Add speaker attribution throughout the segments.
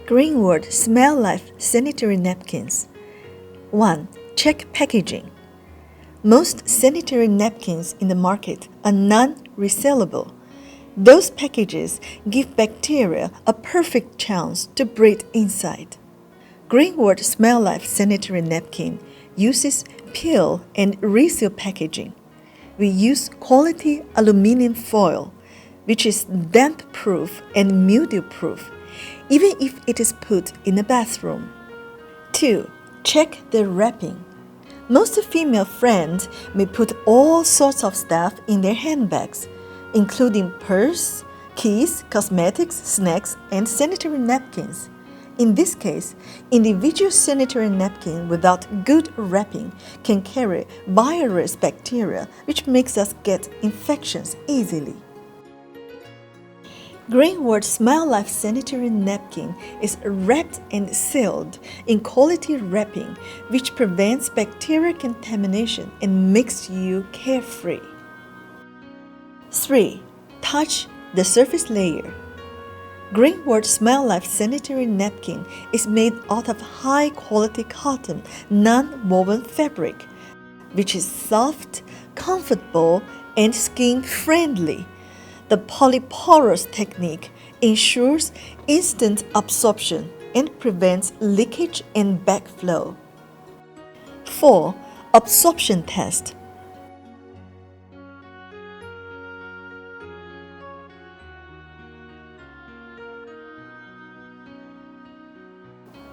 Speaker 1: GreenWorld SmiLife Sanitary Napkins. 1. Check packaging. Most sanitary napkins in the market are non-resellable. Those packages give bacteria a perfect chance to breed inside. GreenWorld SmiLife Sanitary Napkin uses peel and reseal packaging. We use quality aluminum foil, which is damp-proof and mildew-proof, even if it is put in a bathroom. 2. Check the wrapping. Most female friends may put all sorts of stuff in their handbags, including purse, keys, cosmetics, snacks, and sanitary napkins. In this case, individual sanitary napkin without good wrapping can carry virus bacteria, which makes us get infections easily. GreenWorld SmiLife Sanitary Napkin is wrapped and sealed in quality wrapping, which prevents bacterial contamination and makes you carefree. 3. Touch the surface layer. GreenWorld SmiLife Sanitary Napkin is made out of high-quality cotton, non-woven fabric, which is soft, comfortable, and skin-friendly. The polyporous technique ensures instant absorption and prevents leakage and backflow. 4. Absorption test.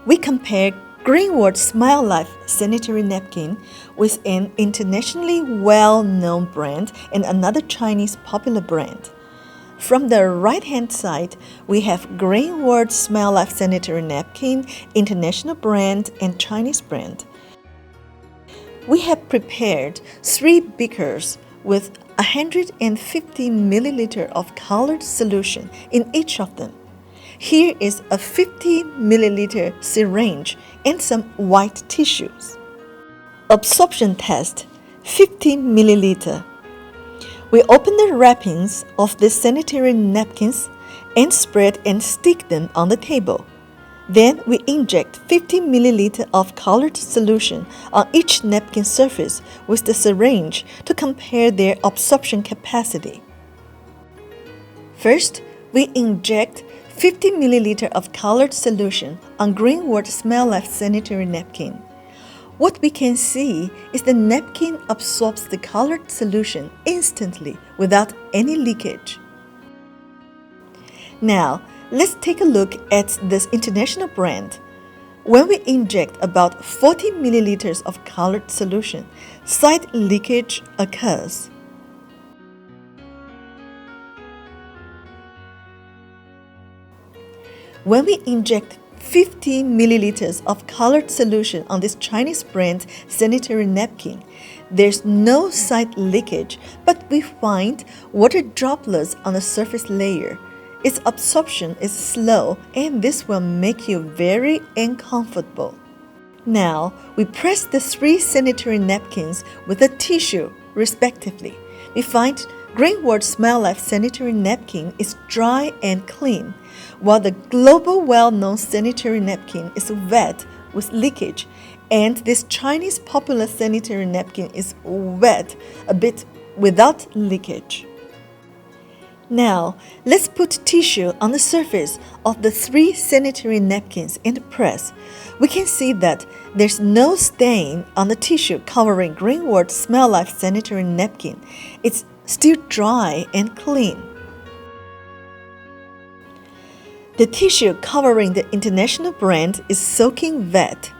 Speaker 1: We compare GreenWorld SmiLife Sanitary Napkin with an internationally well-known brand and another Chinese popular brand. From the right-hand side, we have GreenWorld SmiLife Sanitary Napkin, international brand and Chinese brand. We have prepared 3 beakers with 150 milliliter of colored solution in each of them. Here is a 50 milliliter syringe and some white tissues. Absorption test, 50 milliliter. We open the wrappings of the sanitary napkins and spread and stick them on the table. Then we inject 50 milliliter of colored solution on each napkin surface with the syringe to compare their absorption capacity. First, we inject 50 milliliter of colored solution on GreenWorld SmiLife Sanitary Napkin. What we can see is the napkin absorbs the colored solution instantly without any leakage. Now, let's take a look at this international brand. When we inject about 40 milliliters of colored solution, side leakage occurs. When we inject 50 milliliters of colored solution on this Chinese brand sanitary napkin, there's no side leakage, but we find water droplets on the surface layer. Its absorption is slow, and this will make you very uncomfortable. Now, we press the 3 sanitary napkins with a tissue, respectively. We find GreenWorld SmiLife Sanitary Napkin is dry and clean, while the global well-known sanitary napkin is wet with leakage, and this Chinese popular sanitary napkin is wet a bit without leakage. Now, let's put tissue on the surface of the 3 sanitary napkins and press. We can see that there's no stain on the tissue covering GreenWorld SmiLife Sanitary Napkin. It's still dry and clean. The tissue covering the international brand is soaking wet.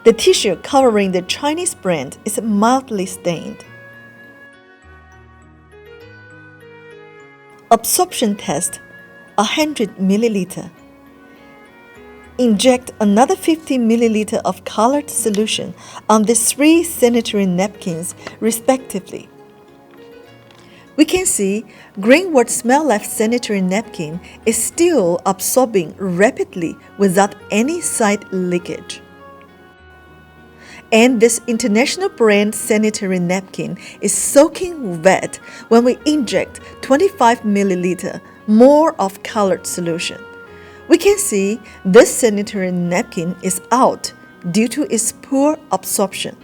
Speaker 1: The tissue covering the Chinese brand is mildly stained. Absorption test, 100 milliliter. Inject another 50 milliliter of colored solution on the 3 sanitary napkins, respectively. We can see GreenWorld SmiLife Sanitary Napkin is still absorbing rapidly without any side leakage. And this international brand sanitary napkin is soaking wet when we inject 25 milliliter more of colored solution. We can see this sanitary napkin is out due to its poor absorption.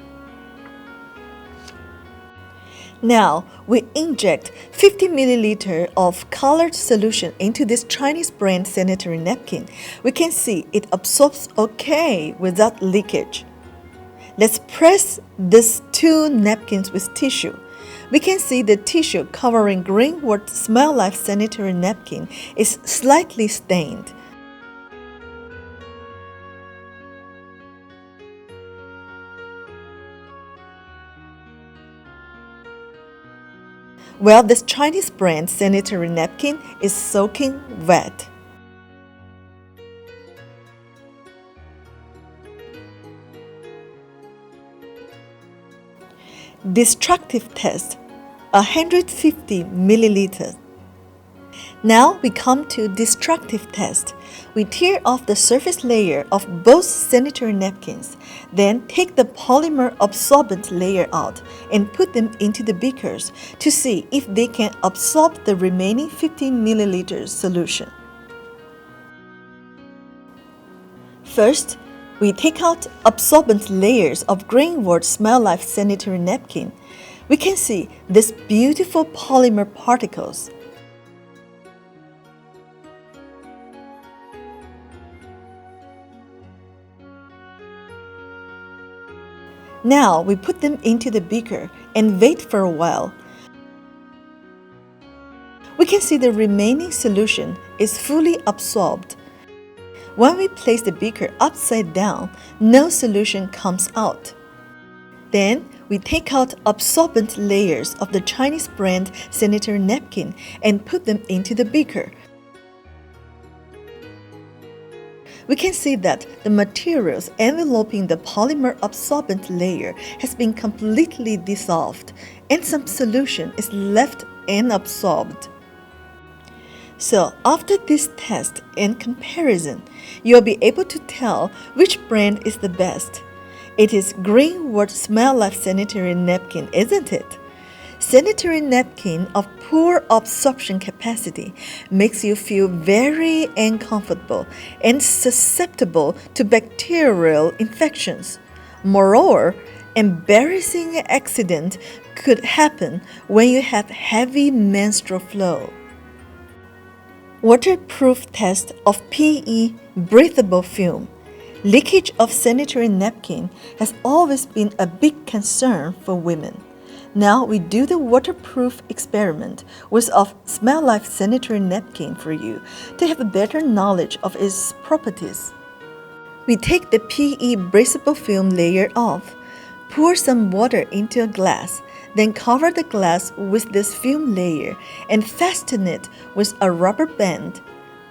Speaker 1: Now, we inject 50 milliliter of colored solution into this Chinese brand sanitary napkin. We can see it absorbs okay without leakage. Let's press these two napkins with tissue. We can see the tissue covering GreenWorld SmiLife sanitary napkin is slightly stained. Well, this Chinese brand sanitary napkin is soaking wet. Destructive test, 150 milliliters. Now we come to destructive test. We tear off the surface layer of both sanitary napkins, then take the polymer absorbent layer out and put them into the beakers to see if they can absorb the remaining 15 milliliters solution. First, we take out absorbent layers of GreenWorld SmiLife sanitary napkin. We can see these beautiful polymer particles. Now we put them into the beaker and wait for a while. We can see the remaining solution is fully absorbed. When we place the beaker upside down, no solution comes out. Then we take out absorbent layers of the Chinese brand sanitary napkin and put them into the beaker. We can see that the materials enveloping the polymer absorbent layer has been completely dissolved and some solution is left unabsorbed. So after this test and comparison, you'll be able to tell which brand is the best. It is GreenWorld SmiLife sanitary napkin, isn't it? Sanitary napkin of poor absorption capacity makes you feel very uncomfortable and susceptible to bacterial infections. Moreover, embarrassing accident could happen when you have heavy menstrual flow. Waterproof test of PE breathable film. Leakage of sanitary napkin has always been a big concern for women. Now we do the waterproof experiment with a SmiLife sanitary napkin for you to have a better knowledge of its properties. We take the PE breathable film layer off, pour some water into a glass, then cover the glass with this film layer and fasten it with a rubber band.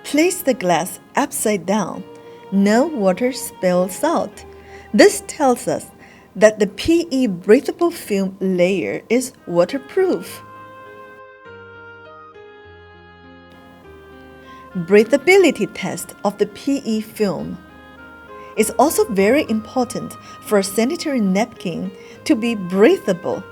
Speaker 1: Place the glass upside down. No water spills out. This tells us that the PE breathable film layer is waterproof. Breathability test of the PE film. It's also very important for a sanitary napkin to be breathable.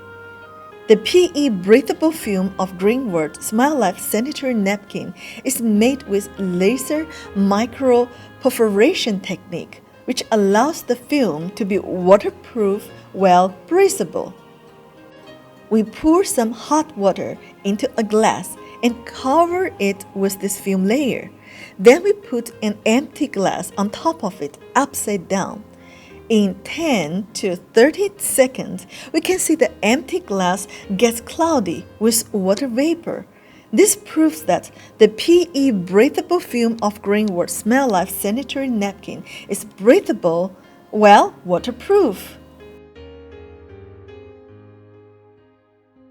Speaker 1: The PE breathable film of GreenWorld SmiLife sanitary napkin is made with laser micro-perforation technique, which allows the film to be waterproof while breathable. We pour some hot water into a glass and cover it with this film layer. Then we put an empty glass on top of it upside down. In 10 to 30 seconds, we can see the empty glass gets cloudy with water vapor. This proves that the PE breathable film of GreenWorld SmiLife sanitary napkin is breathable, well, waterproof.